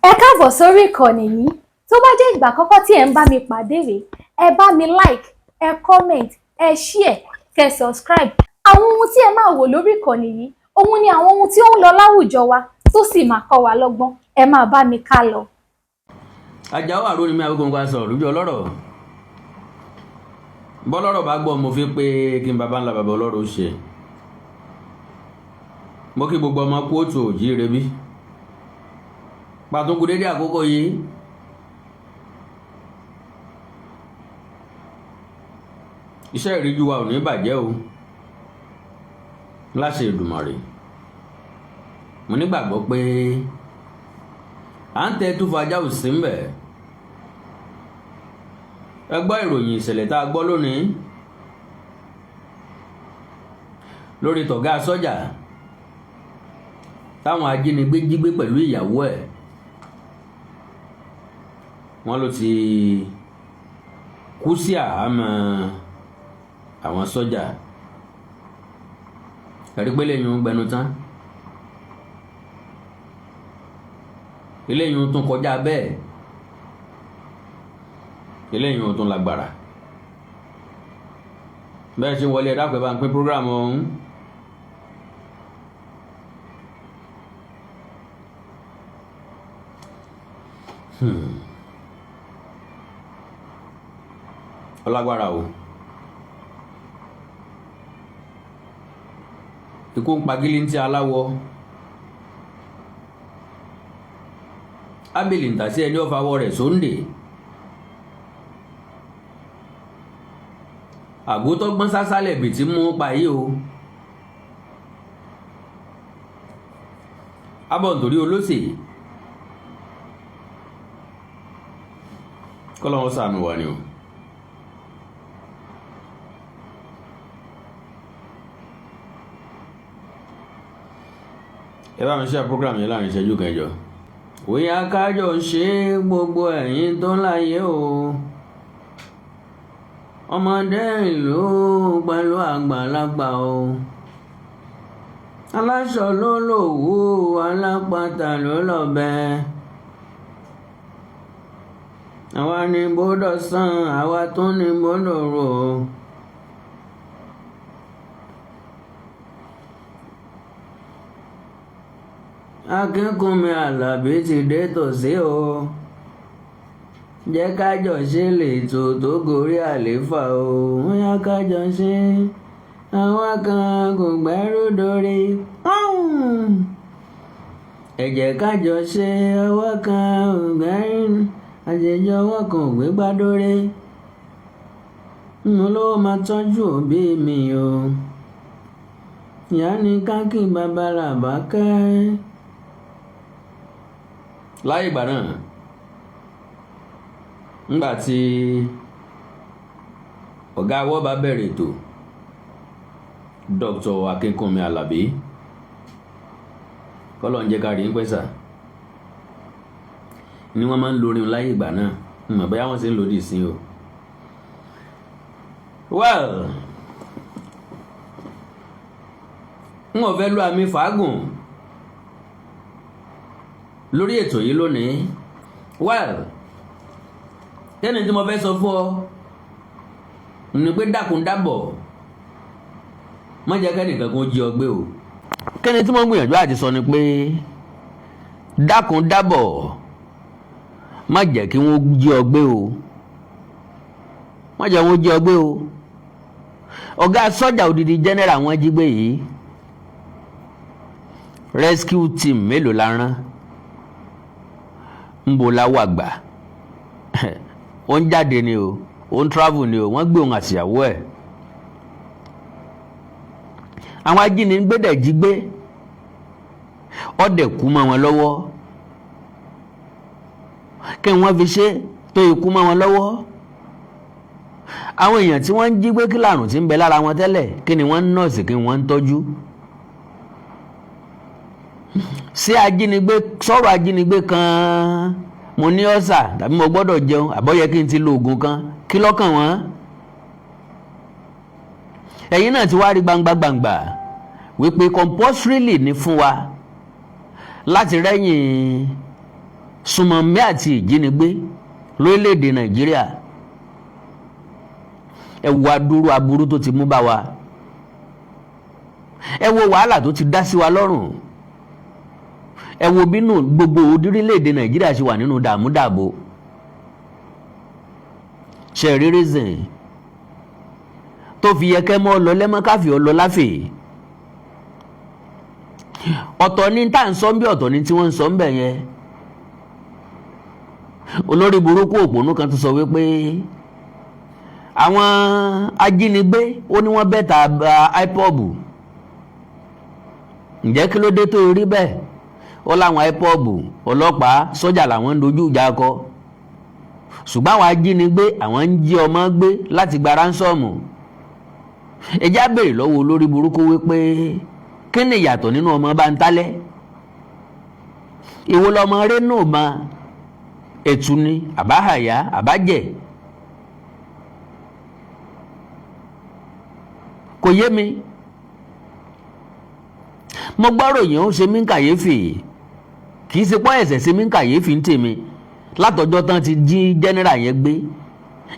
Ẹ káàbọ̀ sórí ìkànnì yìí. Tó bá jẹ́ ìgbà àkọ́kọ́ tí ẹ ń bá mi pàdé rèé, ẹ bá mi like, ẹ comment, ẹ share, kẹ́ subscribe. Àwọn ohun tí ẹ máa wò lórí ìkànnì yìí, ohun ni àwọn ohun tí ó ń lọ láwùjọ wa tó sì máa kọ́ wa lọ́gbọ́n. Ẹ máa bá mi ká lọ. Àjàó àrò ni mi àwọn gbọ̀ngàn sọ̀rọ̀ lójú ọlọ́rọ̀. Bọ́lọ́rọ̀ bá gbọ́ mo fi pé kí n bàbá ńlá bàbá ọlọ́rọ̀ ó ṣe. Mo kí gbogbo ọmọ kóòtù òjíire bí. Pàtó kù dédé àkókò yìí. Iṣẹ́ ìríjú wa ò ní bàjẹ́ o. Láṣẹ Èdùmàrè. Mo nígbàgbọ́ pé à ń tẹ́ tó fàájà ò sí ń bẹ̀. Ẹ gbọ́ ìròyìn ìṣẹ̀lẹ̀ tá a gbọ́ lónìí lórí tọ̀gá sọ́jà táwọn ajínigbé jí gbé pẹ̀lú ìyàwó ẹ̀. Wọ́n ló ti kú sí àhámọ́ àwọn sọ́jà. Ẹ̀rí pé lẹ́yìn ń gbẹnu tán. Eléyìí tún kọjá bẹ́ẹ̀. Eléyìí tún lágbára. Bẹ́ẹ̀ ṣe wọlé ẹ̀dá pẹ̀ bá ń pín prógrámù ọ̀hún. Ọlágbára o. Ikú ń pa gílíntì aláwọ̀. Ábìlì ń tà sí ẹni ọ̀fàwọ̀ rẹ̀ sóńdè. Àgótọ́gbọ́n sásálẹ̀ bì tí mú pa yìí o. Abọ̀ nítorí olóṣè. Kọ́lọ́wọ́ ṣàánú wa ni o. Ẹ bá mi ṣe program yẹn láàrin ìṣẹ́jú kẹjọ. Bóyá kájọ ṣe gbogbo ẹ̀yin tó láyé o. Ọmọdé ìlú pẹ̀lú àgbàlagbà o. Aláṣọ ló lòwú, alápatà ló lọ́bẹ. Àwa ni bódò sàn, àwa tún ni bódò rò. Akínkúnmi Àlàbí ti dé tòsí o. Jẹ́ kájọ ṣe lètò tó gorí àléfà o. Bóyá kájọ ṣe àwọn kan kò gbẹ́rù dórí. Ẹ jẹ́ kájọ ṣe àwọn kan kò gbẹ́rù. Àjèjì ọwọ́ kan ò gbé gbá dórí. Olówó máa tọ́jú òbí mi o. Ìyá ni káàkì bàbá làbákẹ́. Láyé ìgbà náà, ńgbà tí ọ̀gá awọ́ bá bẹ̀rẹ̀ ètò, Dr. Akínkúnmi Àlàbí, kọ́lọ́n jẹ́ ká rí ń pẹ́sà, ni wọ́n máa ń lórin láyé ìgbà náà. Mọ̀ bóyá wọ́n sì ń lòdì sí o. Well, n ò fẹ́ lo àmì fàágùn lórí ètò yìí lónìí. Well, kẹ́ni tí mo fẹ́ sọ fún ọ ní pé dákun dábọ̀ má jẹ́ kẹ́nìkan kó jí ọ gbé o. Kẹ́ni tí mo ń gbìyànjú àti sọ ni pé dákun dábọ̀ má jẹ́ kí wọ́n jí ọ gbé o. Má jẹ́ wọ́n jí ọ gbé o. Ọ̀gá sọ́jà odidi general wọ́n jí gbé yìí. Rescue team mélòó la rán? Ńbo la wà gbà? Ó ń jáde ni o, ó ń travel ni o, wọ́n gbé òun àtìyàwó ẹ̀. Àwọn ajínigbé dẹ̀ jí gbé, ọdẹ kú mọ́ wọn lọ́wọ́. Kí wọ́n fi ṣe tó ikú mọ́ wọn lọ́wọ́. Àwọn èèyàn tí wọ́n ń jí gbé kí làrùn tí ń bẹ lára wọn tẹ́lẹ̀, kí ni wọ́n ń nọ́ọ̀sì, kí wọ́n ń tọ́jú. Ṣé ajínigbé sọ̀rọ̀ ajínigbé kan mo ní ọ̀sà tàbí mo gbọ́dọ̀ jẹun àbọ̀yẹ kí n ti lo oògùn kan kí lọ́kàn wọ́n? Ẹ̀yin náà ti wá rí gbangba wípé compulsorily ní fún wa láti rẹ́yìn sùmọ̀mí àti ìjínigbé lórílẹ̀‐èdè Nàìjíríà. Ẹ wo adúrú aburú tó ti mú bá wa, ẹ wo wàhálà tó ti dá sí wa lọ́rùn, ẹ wo bínú gbogbo orílẹ̀‐èdè Nàìjíríà ṣe wà nínú dààmúdàbò. ṣe rí reason tó fi yẹ kẹ́ mọ́ lọ lẹ́mọ́ káfí ọ lọ láfè. ọ̀tọ̀ ni tá à ń sọ ń bí, ọ̀tọ̀ ni tí wọ́n ń sọ ń bẹ̀ yẹn. olórí burúkú òpònú kan tó sọ wípé àwọn ajínigbé ó ní wọ́n bẹ́ta ba IPOB. ǹjẹ́ kí ló dé tó rí bẹ́ẹ̀? ó láwọn IPOB ọlọ́pàá sọ́jà làwọn ń dojú ìjà kọ, ṣùgbọ́n àwọn ajínigbé àwọn ń jí ọmọ gbé láti gba ránsọ́ọ̀mù. ẹ já béèrè lọ́wọ́ olórí burúkú wípé kí ni ìyàtọ̀ nínú ọmọ bántálẹ́? ìwo lọmọ rẹ náà ma ètù ni àbáhàyà àbájẹ? kò yé mi. mo gbọ́rọ̀ yẹn ó ṣe mí ń kàyéfì, kì í ṣe pọ́ ẹ̀sẹ̀ ṣe mí ń kàyéfì ń tèmi. látọjọ́ tán ti jí jẹ́nẹ́rà yẹn gbé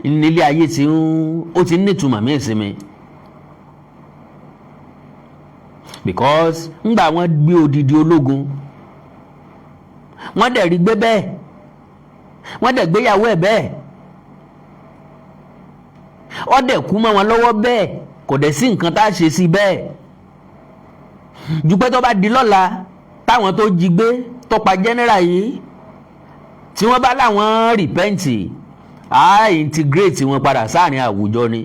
nílé ayé ó ti nítumọ̀ mí ìsinmi. because ńgbà wọ́n gbé odidi ológun, wọ́n dẹ̀ rí gbé bẹ́ẹ̀, wọ́n dẹ̀ gbéyàwó ẹ̀ bẹ́ẹ̀, ó dẹ̀ kú mọ́ wọn lọ́wọ́ bẹ́ẹ̀, kò dẹ̀ sí nǹkan tá a ṣe sí bẹ́ẹ̀. ju pé tó bá di lọ́la táwọn tó jí gbé tó pa jẹ́nẹ́rà yìí tí wọ́n bá láwọn rìpẹ́ǹtì á integrate wọn padà sáàrin àwùjọ ni.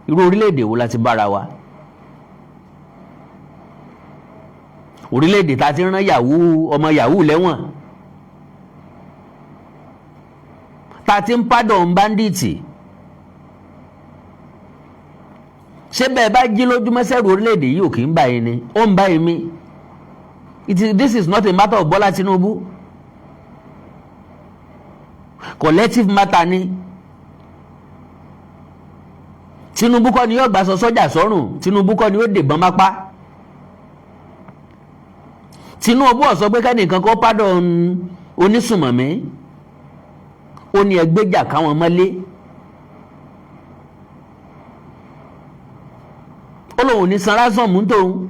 irú orílẹ̀-èdè wo la ti bára wa? orílẹ̀-èdè ta ti rán ọmọ yahoo lẹ́wọ̀n, ta ti ń pardon bandits. ṣé bẹ́ẹ̀ bá jí lójúmọ́ sẹ́rù orílẹ̀-èdè yìí ò kì í bá yín ni? ó ń bá yín mi. This is not a matter of Bọ́lá Tinubu. Collective matter ni. Tinubu kọ́ ni yóò gbàsọ sọ́jà sọ́rùn, Tinubu kọ́ ni yóò dèbọn mápá. Tinubu ó sọ pé kẹ́nìkan kó pardon onísùnmọ̀mí, ó ní ẹgbẹ́jà káwọn mọ́lé. ó lóun ní san ransom tóun.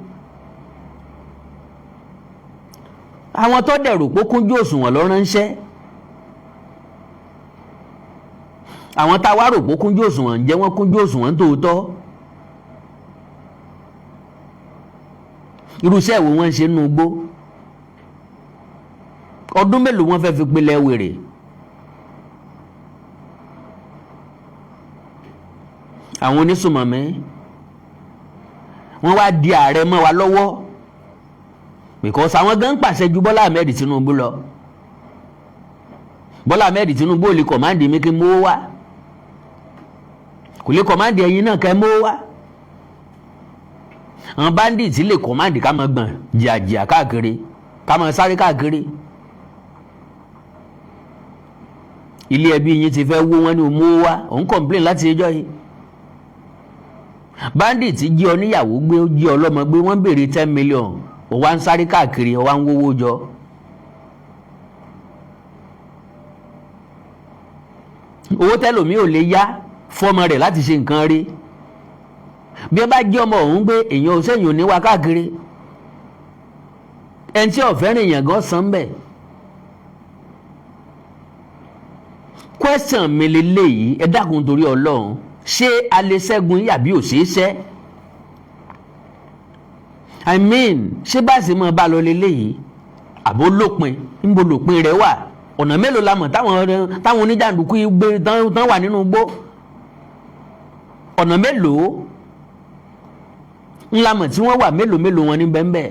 àwọn tó dẹ̀rù pé kúnjú òṣùwọ̀n ló ránṣẹ́, àwọn tá a wá rò pé kúnjú òṣùwọ̀n jẹ́ wọ́n kúnjú òṣùwọ̀n tòótọ́. irúṣẹ́ ìwò wọn ń ṣe nínú igbó, ọdún mélòó wọ́n fẹ́ fi pilẹ̀ wèrè. àwọn onísùnmọ̀mí wọ́n wá di ààrẹ mọ́ wa lọ́wọ́ because àwọn gan pàṣẹ ju Bọ́lá Ahmed Tinubu lọ. Bọ́lá Ahmed Tinubu ò lè kọ̀máǹdì mi kí n mówó wá, kò lè kọ̀máǹdì ẹ̀yin náà kẹ́ mówó wá. àwọn bandits lè kọ̀máǹdì ká máa gbọ̀n jìàjìà káàkiri, ká máa sáré káàkiri. ilé ẹbí yín ti fẹ́ wó wọn ní mówó wá, òun complain láti ẹjọ́ yìí. bandit jí ọ níyàwó gbé, ó jí ọlọ́mọ gbé, wọ́n béèrè 10 million, ó wá ń sáré káàkiri, ó wá ń wówó jọ. owó tẹ́lòmí ò lè yá fọ́mọ rẹ̀ láti ṣe nǹkan rí. bí ẹ bá jí ọmọ òun gbé, èèyàn ò sẹ́yìn ò ní wá káàkiri. ẹni tí ọ̀fẹ́ rìn èèyàn gan san bẹ̀. question mi lélẹ́yìí, ẹ dákun torí Ọlọ́run, ṣé a lè ṣẹ́gun yìí àbí ò ṣeé ṣẹ́? I mean, ṣé bá ṣe mọ́ bá lọ lélẹ́yìí àbó lópin? níbo lópin rẹ̀ wà? ọ̀nà mélòó la mọ̀ táwọn oníjàǹdùkú gbé tán wà nínú igbó? ọ̀nà mélòó ńlá mọ̀ tí wọ́n wà? mélòó wọn ní bẹ́ẹ̀?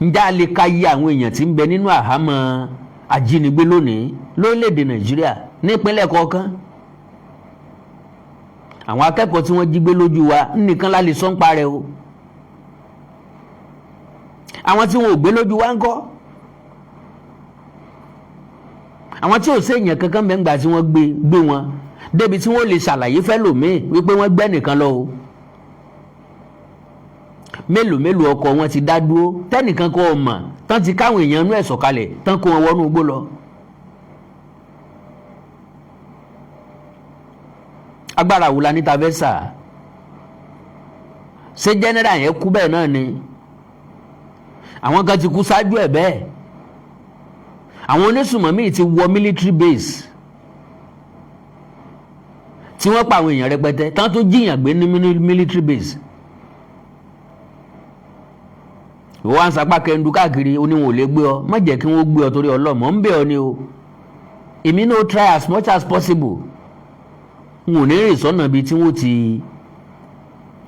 ǹjẹ́ a lè ka iye àwọn èèyàn tí ń bẹ nínú àhámọ́ ajínigbé lónìí lórílẹ̀‐èdè Nàìjíríà nípínlẹ̀ kọ̀ọ̀kan? àwọn akẹ́kọ̀ọ́ tí wọ́n jí gbé lójú wa nìkan la lè sọ ń parẹ́ o. àwọn tí wọn ò gbé lójú wa ń kọ́? àwọn tí ò séèyàn kankan mẹ́ngbà tí wọ́n gbé wọn débi tí wọ́n lè ṣàlàyé fẹ́ lòmíì wípé wọ́n gbẹ́ nìkan lọ o. mélòó ọkọ̀ wọn ti dá dúró tẹ́nìkan kọ́ ọmọ tán ti káwọn èèyàn inú ẹ̀ sọ̀kalẹ̀ tán kó wọn wọnú igbó lọ. agbára wo la ní ta fẹ́ sà? ṣé general yẹn kú bẹ́ẹ̀ náà ni? àwọn kan ti kú ṣáájú ẹ̀ bẹ́ẹ̀. àwọn onísùmọ̀mí ti wọ military base tí wọ́n pa àwọn èèyàn rẹpẹtẹ tán tó jiyàn gbé ní military base. ìwọ wá ń sapá kẹndu káàkiri oníwọ̀n ò lè gbé ọ, má jẹ́ kí wọ́n gbé ọ torí ọlọ́mọ ń bẹ̀ ọ ni o. èmi náà try as much as possible n ò ní rìn sọ́nà bíi tí wọ́n ti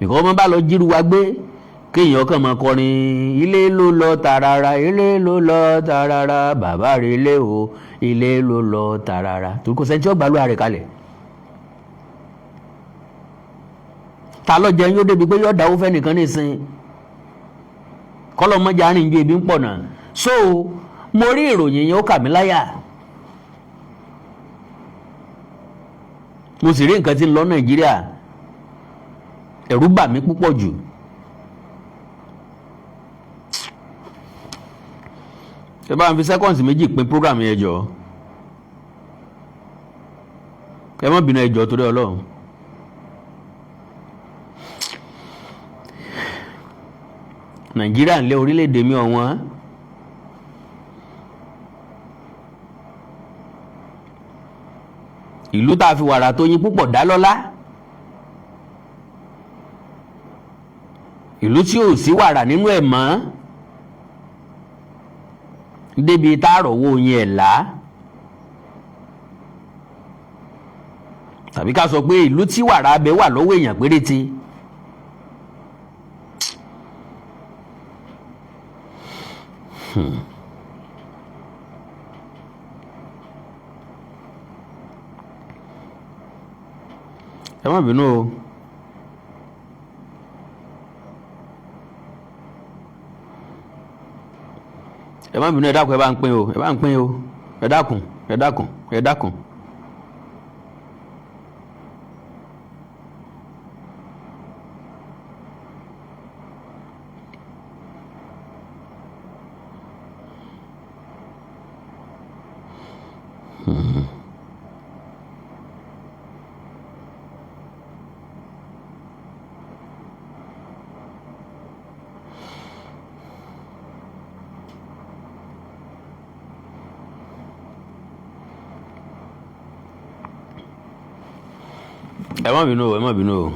ìkọ́ ọmọ bá lọ jíru wa gbé kéèyàn kàn máa kọrin ilé ló lọ tààràrà ilé ló lọ tààràrà bàbá rẹ̀ ilé o ilé ló lọ tààràrà torí kò sẹ́ni tí ó gbà lóra rẹ̀ kalẹ̀. ta ló jẹun yóò débi pé yóò dáwó fẹ́ nìkan nísìn kọ́lọ́ mọ́jà rìn ju ebi ń pọ̀ náà. so mo rí ìròyìn yẹn ó kà mí láyà. mo sì rí nǹkan tí ń lọ Nàìjíríà ẹ̀rù bà mí púpọ̀ jù. ẹ bá ń fi sẹ́kọ̀ǹsì méjì pín program yẹn jọ ẹ má bínú ẹjọ́ torí Ọlọ́run. Nàìjíríà ń lé orílẹ̀-èdè mi ọ̀wọ́n. ìlú tá a fi wàrà tó yín púpọ̀ dá lọ́lá. ìlú tí ò sí wàrà nínú ẹ̀ mọ́ débi tá a rọ̀wọ́ yín ẹ̀ là. tàbí ká sọ pé ìlú tí wàrà abẹ wà lọ́wọ́ èèyàn péréte. ẹ má bínú o. ẹ má bínú ẹ dákun ẹ bá ń pín o ẹ bá ń pín o ẹ dákun ẹ dákun ẹ dákun. ẹ má bínú o ẹ má bínú o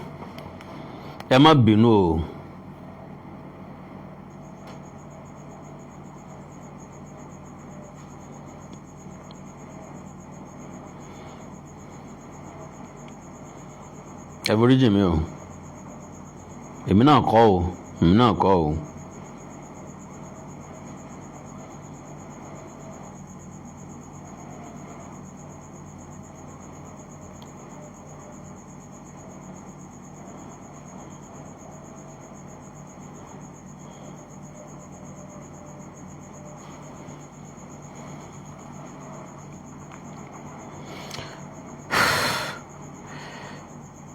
ẹ má bínú o. ẹ borí jì mí o èmi náà kọ́ o èmi náà kọ́ o.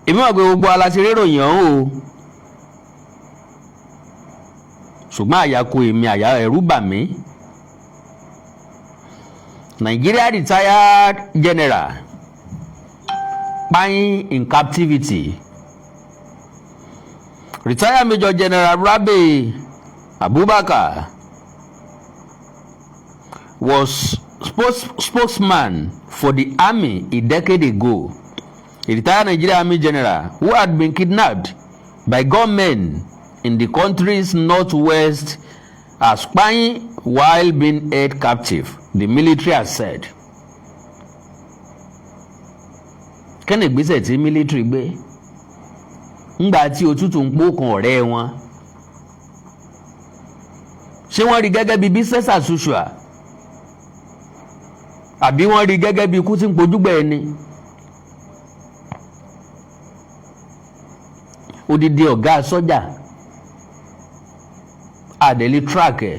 èmi mọ̀ pé gbogbo aláṣẹ ríròyìn ọ̀hún o ṣùgbọ́n àyàkó èmi àyà ẹ̀rù bà mí. Nigeria retired general Payin in captivity. Retired Major General Rabi Abubakar was spokesman for the army a decade ago. A retired Nigerian Army general who had been kidnapped by gunmen in the country's northwest as Payin while being held captive, the military has said. Kí ni ìgbésẹ̀ tí military gbé ńgbà tí òtútù ń pòkan ọ̀rẹ́ wọn? Ṣé wọ́n rí gẹ́gẹ́ bí business as usual? Àbí wọ́n rí gẹ́gẹ́ bí ikú tí ń pojúgbẹ̀ ẹni? Odidi ọ̀gá sọ́jà àdẹ̀lé track ẹ̀.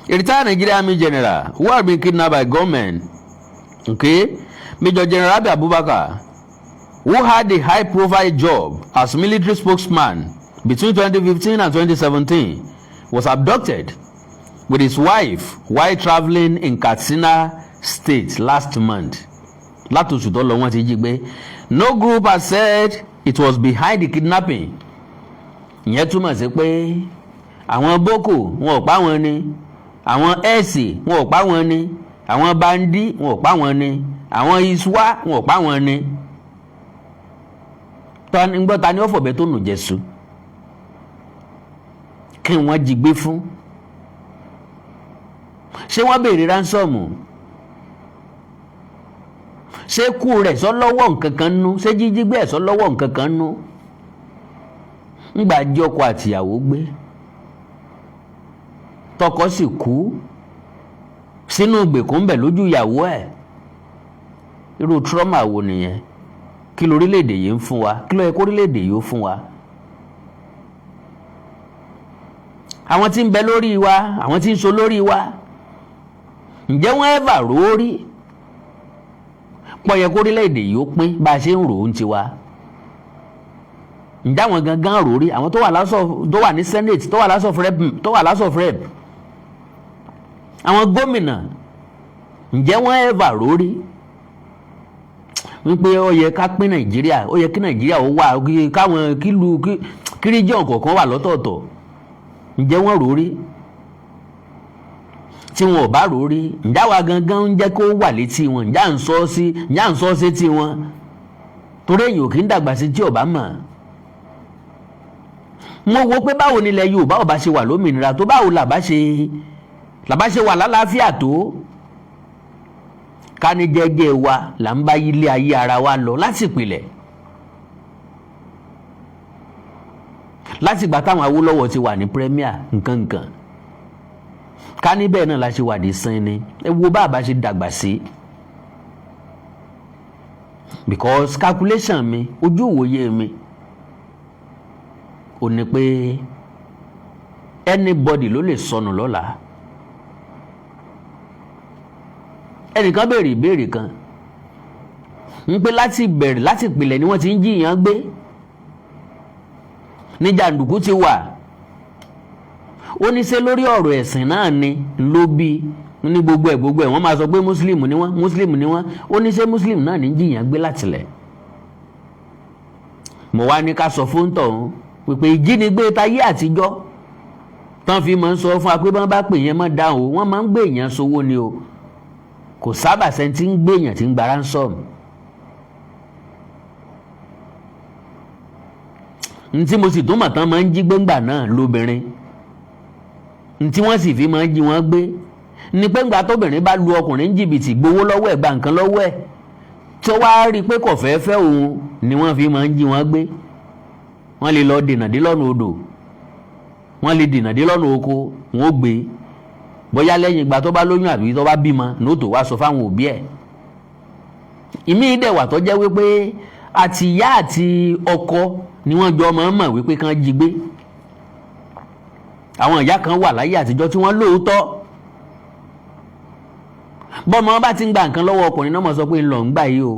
A retired Nigerian Army general who had been kidnapped by gunmen, okay, Major General Rabi Abubakar, who had a high-profile job as military spokesman between 2015 and 2017, was abducted with his wife while traveling in Katsina State last month. Látòṣù tó lọ wọ́n ti jí gbé. No group has said it was behind the kidnapping. Ìyẹn túmọ̀ sí pé àwọn Boko wọn ò pa wọn ni, àwọn ẹ̀sì wọn ò pa wọn ni, àwọn bandi wọn ò pa wọn ni, àwọn iswa wọn ò pa wọn ni. Gbọ́ ta ni ó fọ̀bẹ tó nù jẹ́sù kí wọ́n jí gbé fún? Ṣé wọ́n béèrè ránsọ́ọ̀mù? Ṣé kú rẹ̀ sọ lọ́wọ́ nǹkan kan nú? Ṣé jíjí gbé ẹ̀ sọ lọ́wọ́ nǹkan kan nú? Ńgbà jí ọkọ àtìyàwó gbé, tọkọ sì kú sínú ìgbèkùn bẹ̀ lójú ìyàwó ẹ̀. Irú trauma wo nìyẹn? Kí lórílẹ̀-èdè yìí ń fún wa? Kí ló yẹ kó orílẹ̀-èdè yìí ó fún wa? Àwọn tí ń bẹ lórí wa, àwọn tí ń so lórí wa, ǹjẹ́ wọ́n ever rò ó rí? Pọ̀ yẹ kó orílẹ̀-èdè yìí ó pín bá a ṣe ń rò ó ń tiwa. Ǹjẹ́ àwọn gangan rò ó rí? Àwọn tó wà ní Senate, tó wà House of Rep, àwọn gómìnà, ǹjẹ́ wọ́n ever rò ó rí? Wípé ó yẹ ká pín Nàìjíríà, ó yẹ kí Nàìjíríà ó wà káwọn kí region kọ̀ọ̀kan wà lọ́tọ̀ọ̀tọ̀. Ǹjẹ́ wọ́n rò ó rí? Tí wọn ò bá rò ó rí, ǹjẹ́ àwa gangan ń jẹ́ kó wà létí wọn? Ǹjẹ́ à ń sọ sí tí wọn? Torí èyàn ò kí ń dàgbà sí tí ò bá mọ̀. Mo wo pé báwo ni ilẹ̀ Yorùbá ò bá ṣe wà lómìnira tó, báwo làbá ṣe wà lálàáfíà tó. Ká ní jẹ́jẹ́ wa là ń bá ilé ayé ara wa lọ láti ìpìlẹ̀. Láti ìgbà táwọn Awólọ́wọ̀ ti wà ní premier nǹkan. Ká ní bẹ́ẹ̀ náà la ṣe wà ní sinmi. Ẹ wo bá a bá ṣe dàgbà sí. Because calculation mi, ojú ìwòye mi, ò ní pé anybody ló lè sọnù lọ́la. Ẹnìkan béèrè ìbéèrè kan ń pé láti ìpìlẹ̀ ni wọ́n ti ń jiyàn gbé, ní jàǹdùkú ti wà. Ó ní ṣé lórí ọ̀rọ̀ ẹ̀sìn náà ni ló bí ní gbogbo ẹ̀ wọ́n máa sọ pé Muslim ni wọ́n. Ó ní ṣé Muslim náà ní jiyàn gbé látilẹ̀. Mo wá ní ká sọ fún tọ̀hún wípé ìjínigbé tayé àtijọ́ tán fi máa ń sọ fún wa pé bọ́n bá pè yẹn mọ́ dáhùn o, wọ́n máa ń gbé èèyàn sówó ni o. Kò sábà sẹ́ni tí ń gbé èèyàn tí ń gba ransom. Ntí mo sì tún mọ̀ tán máa ń jí gbéǹgbà náà lóbìnrin. Ntí wọ́n sì fi máa ń jí wọ́n gbé ni pé ńgbà tóbìnrin bá lu ọkùnrin jìbìtì, gbowó lọ́wọ́ ẹ̀, gba nǹkan lọ́wọ́ ẹ̀, tó wá rí i pé kò fẹ́ fẹ́ òun ni wọ́n fi máa ń jí wọ́n gbé. Wọ́n lè lọ dènà dé lọ́nà odò, wọ́n lè dènà dé lọ́nà oko, wọ́n ó gbé. Bóyá lẹ́yìn ìgbà tó bá lóyún àbí tó bá bímọ nóòtò wá sọ fáwọn òbí ẹ̀. Ìmí ìdẹ̀wà tó jẹ́ wípé àti ìyá àti ọkọ ni wọ́n jọ mọ̀ wípé kán jí gbé. Àwọn ìyá kan wà láyé àtijọ́ tí wọ́n lóòótọ́. Bọ́mọ bá ti ń gba nǹkan lọ́wọ́ ọkùnrin náà mọ̀ sọ pé ńlọ ń gbà yìí o,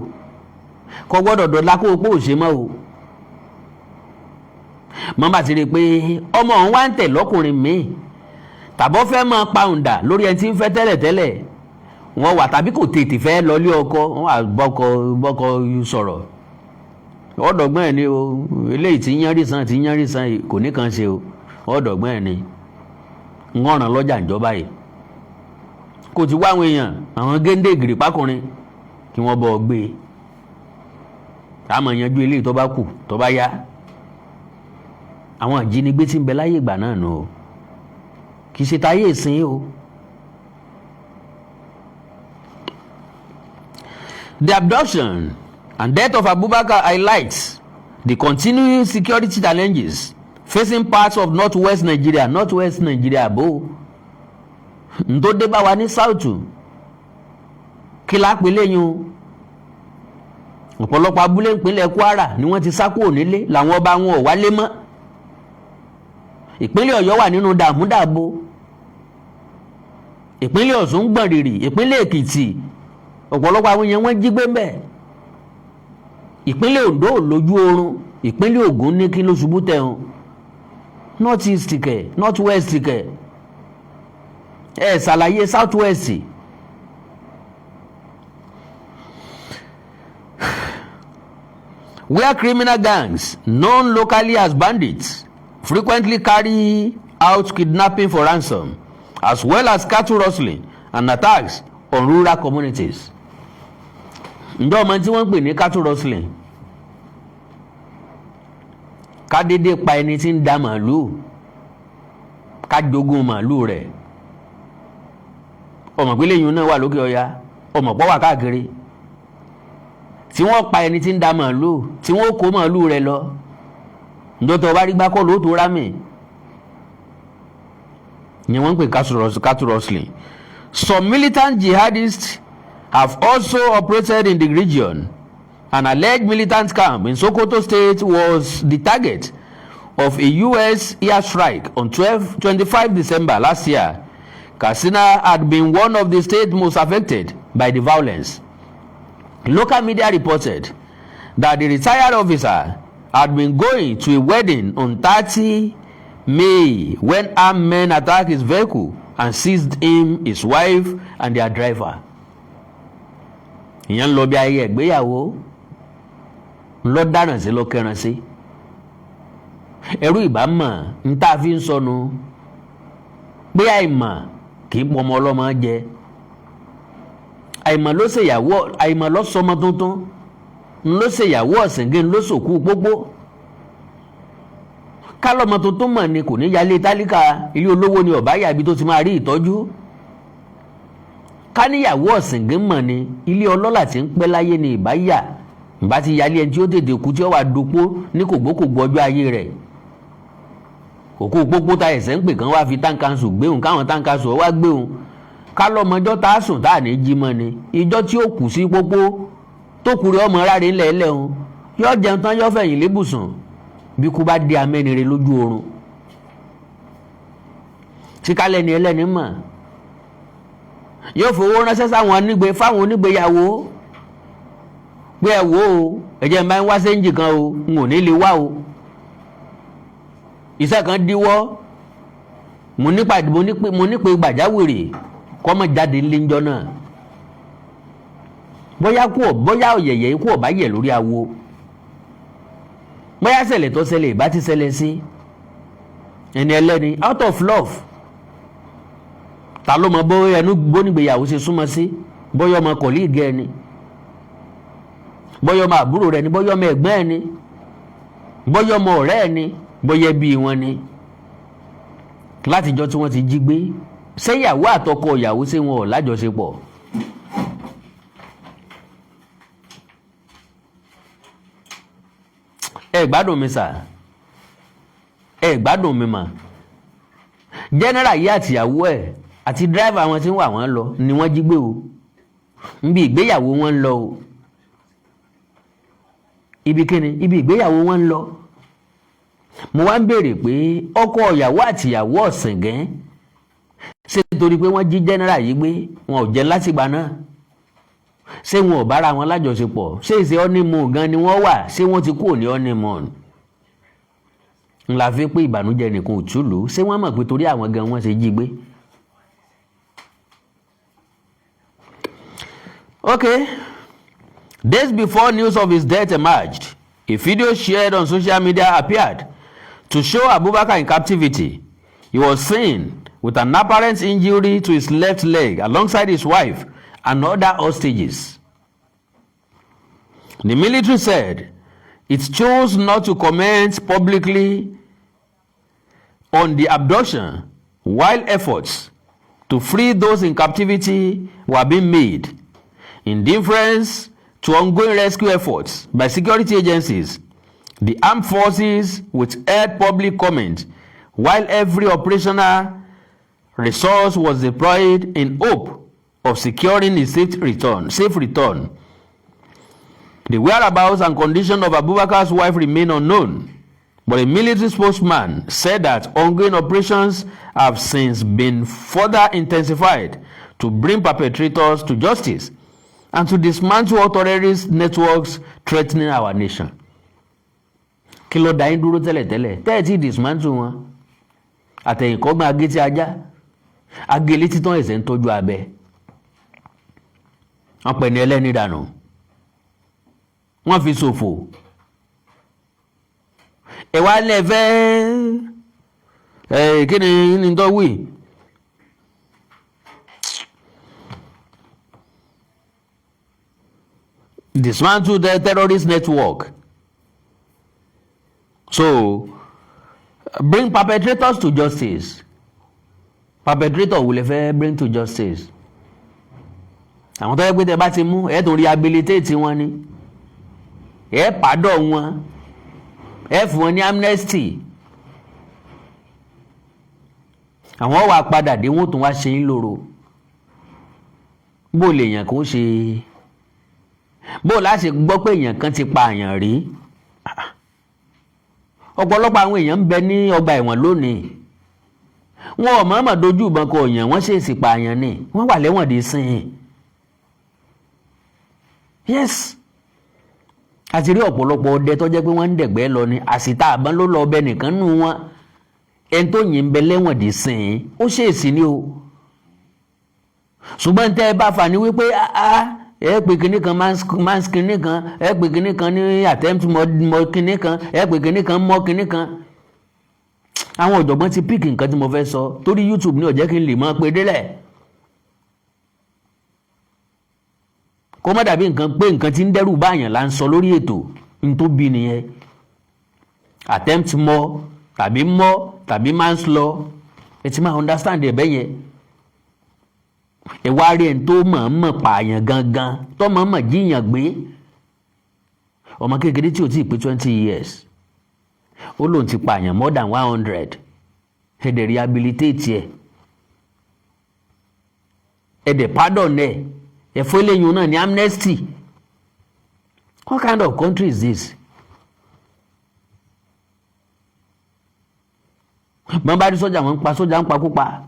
kò gbọ́dọ̀ dọ̀la kó o pé ò ṣe mọ́ o. Mọ́ bá ti rí i pé ọmọ òun wá ń tẹ̀ lọ́kùnrin míì, tàbọ́ fẹ́ máa pàùndà lórí ẹni tí ń fẹ́ tẹ́lẹ̀tẹ́lẹ̀, wọ́n wà tàbí kò tètè fẹ́ lọlé ọkọ, wọ́n wà bọ́kọ sọ̀rọ̀. Ọ̀dọ̀gbọ́n ẹ̀ ni o, eléyìí tí yánrí san kò ní kan ṣe o, ọ̀dọ̀gbọ́n ẹ̀ ni ń ràn lọ́jà ìjọba yìí. Kò ti wá àwọn èèyàn, àwọn géńdé gìrì pákùnrin kí wọ́n bọ́ gbé e. Àmọ́ yanjú eléyìí tó bá kù tó bá yá. Àwọn ìjínigbé tí ń bẹ láyé ìgbà náà nù o, kì í ṣe táyé ìsìn o. The abduction and death of Abubakar highlights the continuing security challenges facing parts of northwest Nigeria bó ntó dé bá wa ní south kí la pè léyìn ọ̀pọ̀lọpọ̀ abúlé ìpínlẹ̀ Kwara ni wọ́n ti sá kúrò nílé, làwọn ọba wọn ò wálé mọ́. Ìpínlẹ̀ Ọ̀yọ́ wà nínú dààmúdàbò, ìpínlẹ̀ Ọ̀ṣun gbọ̀n rìrì, ìpínlẹ̀ Èkìtì ọ̀pọ̀lọpọ̀ àwọn èèyàn wọ́n jí gbé ńbẹ̀. Ìpínlẹ̀ Ondo lójú oorun, ìpínlẹ̀ Ògùn ní kí ló ṣubú tẹ̀hún, north east kẹ̀, north west kẹ̀, ṣàlàyé south west. Where criminal gangs known locally as bandits frequently carry out kidnapping for ransom, as well as cattle rustling and attacks on rural communities. Ǹjọ́ ọmọ tí wọ́n ń pè ní cattle rustling? Ká dédé pa ẹni tí ń da màálù, ká jogún màálù rẹ̀. Ọmọ pé lẹ́yìn náà wà lókè ọya, ọmọ pọ̀ wà káàkiri. Tí wọ́n pa ẹni tí ń da màálù, tí wọ́n kó màálù rẹ̀ lọ. Ǹjọ́ tó bá rí gbákọ́ ló tó rámì. Ni wọ́n ń pè cattle rustling. Some militant jihadists have also operated in the region. An alleged militant camp in Sokoto State was the target of a U.S. airstrike on 25 December last year. Katsina had been one of the states most affected by the violence. Local media reported that the retired officer had been going to a wedding on 30 May when armed men attacked his vehicle and seized him, his wife, and their driver. Ìyẹn lọ bí ayé ìgbéyàwó lọ dáràn sí lọ kẹran sí. Ẹrú ìbámọ̀ ń tá fi ń sọnù pé àìmọ̀ kì í pọ ọmọ ọlọ́mọ jẹ. Àìmọ̀ ló ṣèyàwó, àìmọ̀ ló sọmọ tuntun, ló ṣèyàwó ọ̀sìngín ló sòkú pópó. Kálọ́mọ tuntun mọ̀ ni kò ní yálé tálíkà, ilé olówó ni ọ̀báyà ibi tó ti máa rí ìtọ́jú. Káníyàwó ọ̀sìngín mọ̀ ni ilé ọlọ́lá tí ń pẹ́ láyé ni ìbáyà, ìbá ti yálé ẹni tí ó tètè kú tí ó wà dopó ní kògbókògbó ọjọ́ ayé rẹ̀. Òkú pópó ta ẹ̀sẹ̀ ń pè kán wá fi táǹkàṣù gbéhùn káwọn táǹkàṣù wá gbéhùn. Kálọ́mọjọ́ tá a sùn tá a ní jí mọ́ ni ìjọ́ tí ó kù sí pópó tó kúrẹ́ ọmọ ráre ńlẹ̀ ẹlẹ́hun yóò jẹun tán yóò fẹ̀yìn lébùsùn bí kú bá dé amẹ́nire lójú oorun. Tí kálẹ́ni ẹlẹ́ni mọ̀ yóò fowó ránṣẹ́ fáwọn onígbéyàwó pé ẹ wò ó ẹ̀jẹ̀ ń bá ń wá séńjì kan o n ò ní lè wá o. Iṣẹ́ kan díwọ́ mo nípe gbàjáwìrì kọ́mọ jáde ńlẹ́njọ́ náà. Bóyá ọ̀yẹ̀yẹ̀ ikú ọ̀bá yẹ̀ lórí awo. Bóyá ṣẹlẹ̀ tó ṣẹlẹ̀ ìbá ti ṣẹlẹ̀ sí ẹni ẹlẹ́ni out of love. Ta ló mọ bóyá ẹnu gbónígbéyàwó ṣe súnmọ́ sí, bóyá ọmọ kọ̀líìgì ẹni, bóyá ọmọ àbúrò rẹ̀ ni, bóyá ọmọ ẹ̀gbọ́n ẹni, bóyá ọmọ ọ̀rẹ́ ẹni, bóyá ẹbí wọn ni. Látijọ́ tí wọ́n ti jí gbé, ṣé ìyàwó àtọkọ ìyàwó ṣé wọn ò lájọṣepọ̀? Ẹ gbádùn mi sà, ẹ gbádùn mi mà. General yìí àtìyàwó ẹ̀ àti driver wọn tí ń wà wọ́n lọ ni wọ́n jí gbé o. Níbi ìgbéyàwó wọn ń lọ o. Ibi kíni? Ibi ìgbéyàwó wọn ń lọ. Mo wá ń béèrè pé ọkọ ìyàwó àtìyàwó ọ̀sìngín ṣé nítorí pé wọ́n jí general yìí gbé wọn ò jẹ́ látìgbà náà? Ṣé wọn ò bára wọn lájọṣepọ̀? Ṣé ìṣe honeymoon gan ni wọ́n wà? Ṣé wọ́n ti kúrò ní honeymoon? Ńlá fi pé ìbànújẹ́ nìkan ò túlù. Ṣé wọ́n mọ̀ pé torí àwọn gan wọ́n ṣe jí gbé? Okay. Days before news of his death emerged, a video shared on social media appeared to show Abubakar in captivity. He was seen with an apparent injury to his left leg alongside his wife and other hostages. The military said it chose not to comment publicly on the abduction while efforts to free those in captivity were being made. In deference to ongoing rescue efforts by security agencies, the armed forces withheld public comment while every operational resource was deployed in hope of securing his safe return. The whereabouts and condition of Abubakar's wife remain unknown, but a military spokesman said that ongoing operations have since been further intensified to bring perpetrators to justice and to dismantle all terrorist networks threatening our nation. Kí ló dá yín dúró tẹ́lẹ̀tẹ́lẹ̀ tẹ́ ẹ̀ tí dismantle wọn àtẹ̀yìnkọ́gbọ́n agé tí ajá agé létí tán ẹ̀sẹ̀ ń tọ́jú abẹ wọ́n pẹ̀ ní ẹlẹ́ni dànù wọ́n fi ṣòfò ẹ̀wá lẹ́fẹ́ kí ni tó wí dismantle the terrorist network. So bring perpetrators to justice. Perpetrator will bring to justice. Àwọn tó yẹ pé tẹ́ bá ti mú ẹ tó rehabilitate wọn ni ẹ pardon wọn ẹ fún wọn ní amnesty àwọn wà padà dé wọn tún wá ṣe yín lóró bó lèèyàn kò ṣe bó láṣẹ gbọ́ pé èèyàn kan ti pa àyàn rí ọ̀pọ̀lọpọ̀ àwọn èèyàn ń bẹ ní ọgbà ẹ̀wọ̀n lónìí wọn ò mọ̀ọ́mọ̀ dojú ìbọn kọ èèyàn wọ́n ṣèèṣì pa àyàn ni wọ́n wà lẹ́wọ̀n dé sìn yes àti rí ọ̀pọ̀lọpọ̀ ọdẹ tó jẹ́ pé wọ́n ń dẹ̀gbẹ́ lọ ni àsìta àbọ̀n ló lọ ọbẹ̀ nìkan nù wọn ẹni tó yìn ń bẹ lẹ́wọ̀n dé sìn ó ṣèèṣì ni o ṣùgbọ́n tẹ́ ẹ bá fà ní wípé ẹ pè kinní kan mans kinní kan ẹ pè kinní kan ní attempt mọ kinní kan ẹ pè kinní kan mọ kinní kan àwọn ọ̀jọ̀gbọ́n ti píkì nǹkan tí mo fẹ́ sọ torí YouTube ní ó jẹ́ kí n lè mọ́ pé délẹ̀ kó má dàbí nǹkan pé nǹkan tí ń dẹ́rù báyàn là ń sọ lórí ètò n tó bí nìyẹn attempt mọ tàbí manslaughter ẹ ti máa understand ẹ̀ bẹ́yẹn ẹ wá rí ẹni tó mọ̀ọ́mọ̀ pààyàn gangan tó mọ̀ọ́mọ̀ jíyàn gbé ọmọ kékeré tí ò tí ì pé 20 years ó lóun ti pààyàn more than 100 ẹ̀dẹ̀ rehabilitate ẹ̀dẹ̀ pardon ẹ̀fọ́ eléyìn náà ní amnesty what kind of country is this? bọ́n bá rí sójà wọn ń pa sójà ń pa kópa.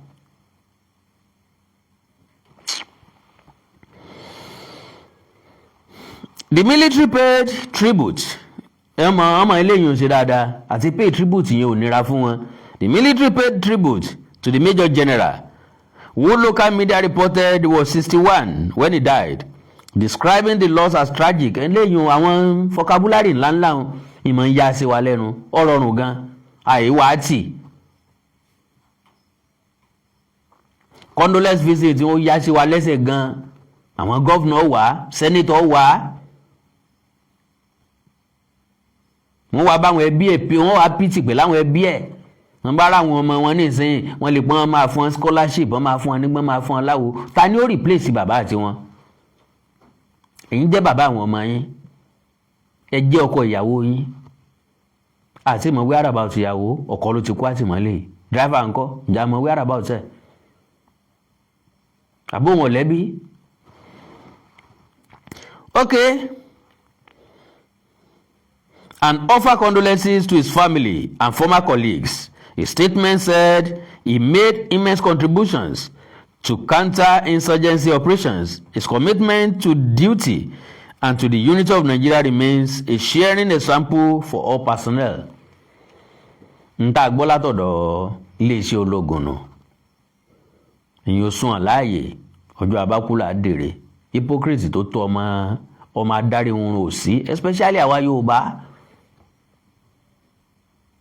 The military paid tribute ọmọ eléyìn ò ṣe dáadáa àti pay tribute yẹn ò nira fún wọn. The military paid tribute to the Major General who local media reported was 61 when he died, describing the loss as tragic. eléyìn àwọn vocabulary ńláńlá ìmọ̀ ń yá sí wa lẹ́nu ọ̀rọ̀rùn gan àìwá tì condolence visit ó yá sí wa lẹ́sẹ̀ gan àwọn gọ́vnọ̀ wá sẹ́nitọ̀ wá wọ́n wá báwọn ẹbí ẹ̀ pé wọ́n wá pìtì pẹ̀lú àwọn ẹbí ẹ̀ wọ́n bá ra àwọn ọmọ wọn nísìnyí wọ́n lè pọ́n máa fún wọn scholarship wọ́n máa fún wọn nígbọ́n máa fún wọn láwo ta ni ó replace bàbá àti wọn èyí jẹ́ bàbá àwọn ọmọ yín ẹ jẹ́ ọkọ ìyàwó yín àti mọ̀ where about ìyàwó ọkọ ló ti kú àtìmọ́lé driver ńkọ́ ìjà mọ̀ where about ẹ̀ àbó wọn lẹ́bí okay. And offer condolences to his family and former colleagues. His statement said he made immense contributions to counter-insurgency operations. His commitment to duty and to the unity of Nigeria remains a sharing example for all personnel. Nta gbọ́ látọ̀dọ̀ iléeṣẹ́ ológun nù. Ìyẹn sún àláàyè ọjọ́ abákúlà dèrè. Hypocrite tó tó ọmọ adarí wọn ò sí, especially àwa Yorùbá.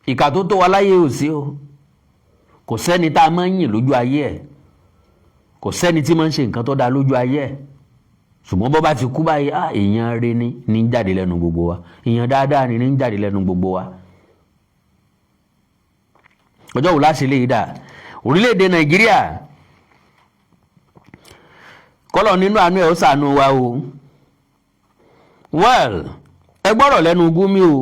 Ìkà tó tó wa láyé ò sí o. Kò sẹ́ni tá a máa ń yìn lójú ayé ẹ̀. Kò sẹ́ni tí máa ń ṣe nǹkan tó dáa lójú ayé ẹ̀. Ṣùgbọ́n bó bá ti kú báyìí èèyàn rere ní jáde lẹ́nu gbogbo wa. Èèyàn dáadáa ní jáde lẹ́nu gbogbo wa. Ọjọ́ wo láṣẹ léyìí dà? Orílẹ̀-èdè Nàìjíríà kọ́lọ̀ nínú àánú ẹ̀ ó ṣàánú wa o. Well, ẹ gbọ́rọ̀ lẹ́nu Gúmi o.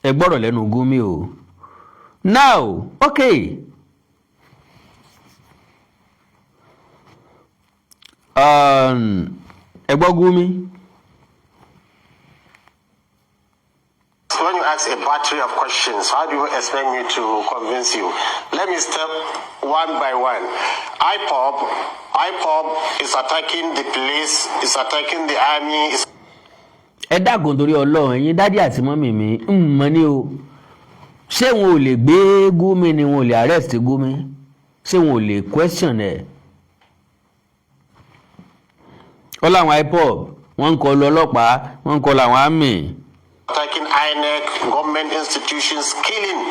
Ẹ gbọ́rọ̀ lẹ́nu Gúmi o. Now, okay. Ẹ gbọ́ Gúmi. ask a battery of questions, how do you expect me to convince you? Let me step one by one. IPOB is attacking the police, is attacking the army. Ẹ dákun torí Ọlọ́run ẹ̀yin dádì àti mọ́mì mi mọ̀ ní o. Ṣé wọn ò lè gbé Gumi ni wọn ò lè arrest Gumi? Ṣé wọn ò lè question ẹ̀? Ó láwọn IPOB wọ́n ń kọlu ọlọ́pàá, wọ́n ń kọlu àwọn army. Attacking INEC, government institutions, killing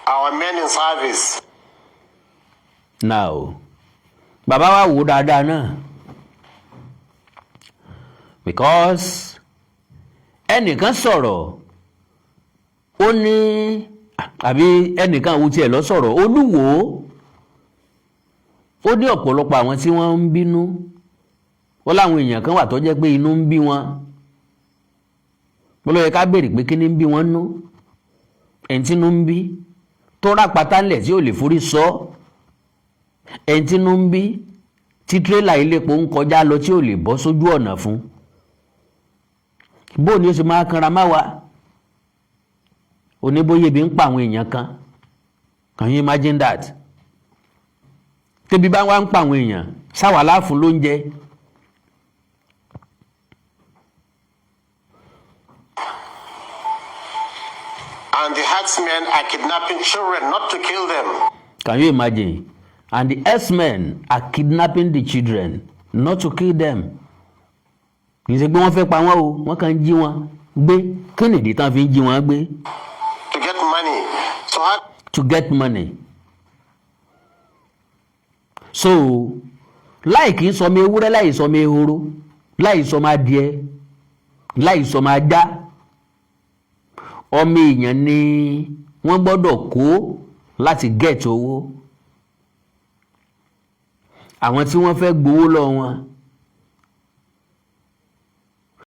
our men in service. Now, bàbá wa wò dáadáa náà. Because ẹnìkan sọ̀rọ̀, ó ní àbí ẹnìkan wo tiẹ̀ lọ sọ̀rọ̀, Olúwo ó ní ọ̀pọ̀lọpọ̀ àwọn tí wọ́n ń bínú. Ó láwọn èèyàn kan wà tó jẹ́ pé inú ń bí wọn. Bó ló yẹ ká béèrè pé kí ni ń bí wọn nú? Ẹni tí inú ń bí tó rápátá ńlẹ̀ tí ò lè forí sọ. Ẹni tí inú ń bí tí tírélà iléepo ń kọjá lọ tí ò lè bọ́ sójú ọ̀nà fún. Bó ni ó ṣe máa kanra má wa? Oníbóyè bí ń pa àwọn èèyàn kan. Can you imagine that? Tẹ́bí bá wá ń pa àwọn èèyàn, sáwà láàfún ló ń jẹ. And the herdsmen are kidnapping children not to kill them. Can you imagine? And the herdsmen are kidnapping the children not to kill them. Kì í ṣe pé wọ́n fẹ́ pa wọ́n o, wọ́n kàn ń jí wọn gbé. Kí nìdí tán fi ń jí wọn gbé? To get money. To get money. So, láì kì í sọmọ ewúrẹ́, láì sọmọ ehoro, láì sọmọ adìẹ, láì sọmọ ajá. Ọmọ èèyàn ni wọ́n gbọ́dọ̀ kó láti get owó. Àwọn tí wọ́n fẹ́ gbowó lọ wọn